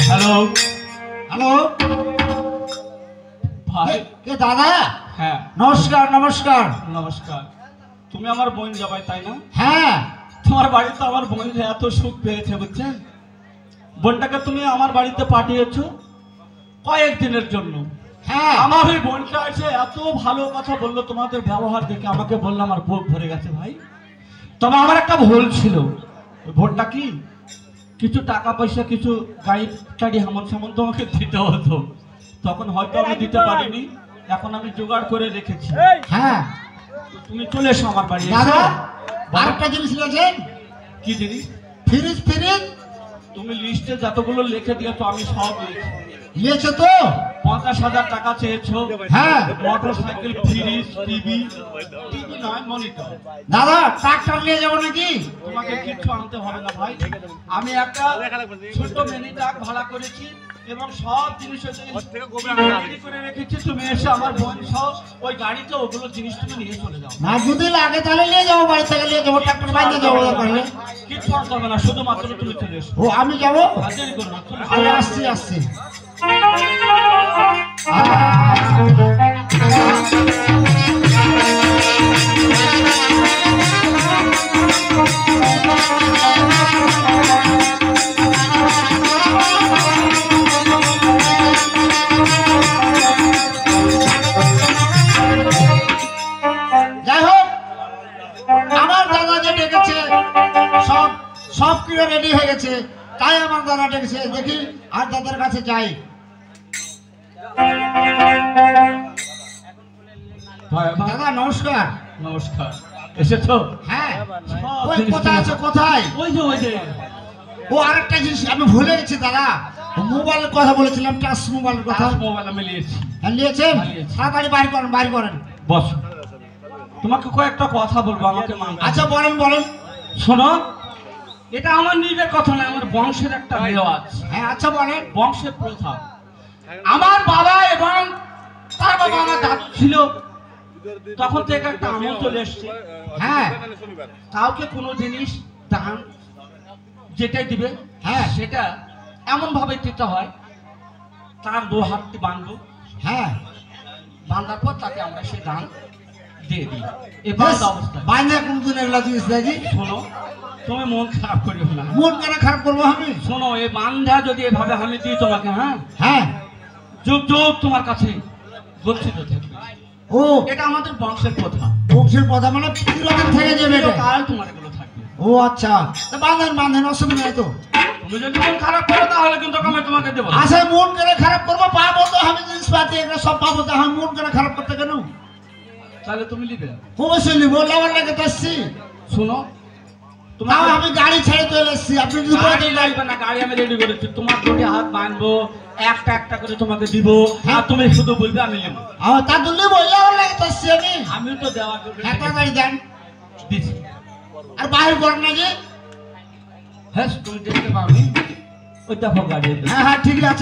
হ্যালো হ্যালো, ভাই। কে দাদা? হ্যাঁ নমস্কার নমস্কার। নমস্কার। তুমি আমার বোন যাবাই তাই না? হ্যাঁ, তোমার বাড়িতে আমার বোন এত সুখ পেয়েছে বুঝছেন। বোনটাকে তুমি আমার বাড়িতে পাঠিয়েছো কয়েকদিনের জন্য। হ্যাঁ, আমার ওই বোনটা এসে এত ভালো কথা বললো, তোমাদের ব্যবহার দেখে আমাকে বললো আমার বুক ভরে গেছে ভাই। তবে আমার একটা ভুল ছিল। ওই ভুলটা কি, কিছু টাকা পয়সা, কিছু গাড়ি টাড়ি হামন সামন তোমাকে দিতে হতো, তখন হয়তো আমি দিতে পারিনি, এখন আমি জোগাড় করে রেখেছি। হ্যাঁ তুমি চলে এসো আমার বাড়ি। দাদা, বলো। আরেকটা জিনিস নিয়েছেন, কি জিনিস? ফ্রিজ। ফ্রিজ তুমি লিস্টে যতগুলো লিখে দিয়েছো আমি সব লিখি। নিয়েছো তো? 50,000 টাকা চেয়েছো। হ্যাঁ। মোটর সাইকেল, ফ্রিজ, টিভি নয়, মনিটর। দাদা, ট্রাক্টর নিয়ে যাবো নাকি? তোমাকে কিচ্ছু আনতে হবে না ভাই, আমি একটা ছোট্ট মিনি ট্রাক ভাড়া করেছি এবং সব জিনিস রেডি করে রেখেছি। তুমি এসে আমার বোন সহ ওই গাড়িতে ওগুলো জিনিস তুমি নিয়ে চলে যাও। না, যদি লাগে তাহলে নিয়ে যাবো, বাড়ি থেকে নিয়ে যাবো, ট্রাক্টর বাইরে যাবো করলে। কিচ্ছু আনতে হবে না, শুধুমাত্র তুমি চলে এসো। ও, আমি যাবো? আর দেরি করো না, চলে এসো। আমি আসছি আসছি। যাই হোক, আমার দাদা যে ডেকেছে সব সব কিছু রেডি হয়ে গেছে, তাই আমার দাদা ডেকেছে। দেখি আর দাদার কাছে যাই। দাদা নমস্কার। নমস্কার, এসেছো? হ্যাঁ, সব ওই জিনিস কোথায় আছে? কোথায়? ওই যে ওই যে ও, আরেকটা জিনিস আমি ভুলে গেছি দাদা, মোবাইলের কথা বলেছিলাম, টাচ মোবাইলের কথা। মোবাইল আমি নিয়েছি। হ্যাঁ, নিয়েছেন? হ্যাঁ, নিয়েছি। তাড়াতাড়ি বাইর করেন, বাইর করেন। বসো, তোমাকে কয়েকটা কথা বলবো, আমাকে মানতে হবে। আচ্ছা, বলেন বলেন। শোনো, এটা আমার নিজের কথা না, আমার বংশের একটা রেওয়াজ, হ্যাঁ, আচ্ছা বলেন। বংশের প্রথা। আমার বাবা এবং তার বাবা, আমার দাদু ছিল, তখন থেকে একটা আমল চলে এসছে। হ্যাঁ কাউকে কোনো জিনিস দান যেটাই দিবে, হ্যাঁ। সেটা এমন ভাবে দিতে হয়, তার দু হাতটি বাঁধবো, হ্যাঁ, বাঁধার পর তাকে আমরা সে দান দিয়ে দিই। এবার অবস্থায় বাইরে কোনদিন এগুলা জিনিস দেখি? শোনো, তুমি মন খারাপ করিও না। মন কেন খারাপ করবো আমি? শোনো, এই বান্ধা যদি এভাবে আমি দিই তোমাকে, হ্যাঁ, হ্যাঁ। যুগ যুগ তোমার কাছে গচ্ছিত থাকবে। ও ও এটা আমাদের বংশের প্রথা। বংশের কথা মানে চিরদিন থেকে যাবে এটা। কাল তোমার এগুলো থাকবে। ও আচ্ছা, তা বাঁধেন অসুবিধা নেই তো। তুমি যদি মন খারাপ করো তাহলে কিন্তু আমি তোমাকে দেবো না। আচ্ছা মন করে খারাপ করবো, পাবো তো আমি জিনিসপাতি এগুলো সব পাবো, তো আমি মন করে খারাপ করতে কেন? তাহলে তুমি নিবে। অবশ্যই নিবো, নেওয়ার লেগে তো এসছি। শোনো, তাও তোমার আমি গাড়ি ছেড়ে চলে এসছি, আপনি যদি বলে গাড়ি দেন লাগবে না, গাড়ি আমি রেডি করেছি। তোমার দুটি হাত বাঁধবো, একটা একটা করে তোমাকে দিব, আর তুমি শুধু বলবে আমি নেবো। তার জন্য বললে আমার লেগে তো এসছি আমি। আমিও তো দেওয়ার জন্য একটা গাড়ি দেন দিছি। আর বাহির করেন না যে। হ্যাঁ, তুমি দেখতে পাওনি? ওই দেখো গাড়ি। হ্যাঁ ঠিক আছে।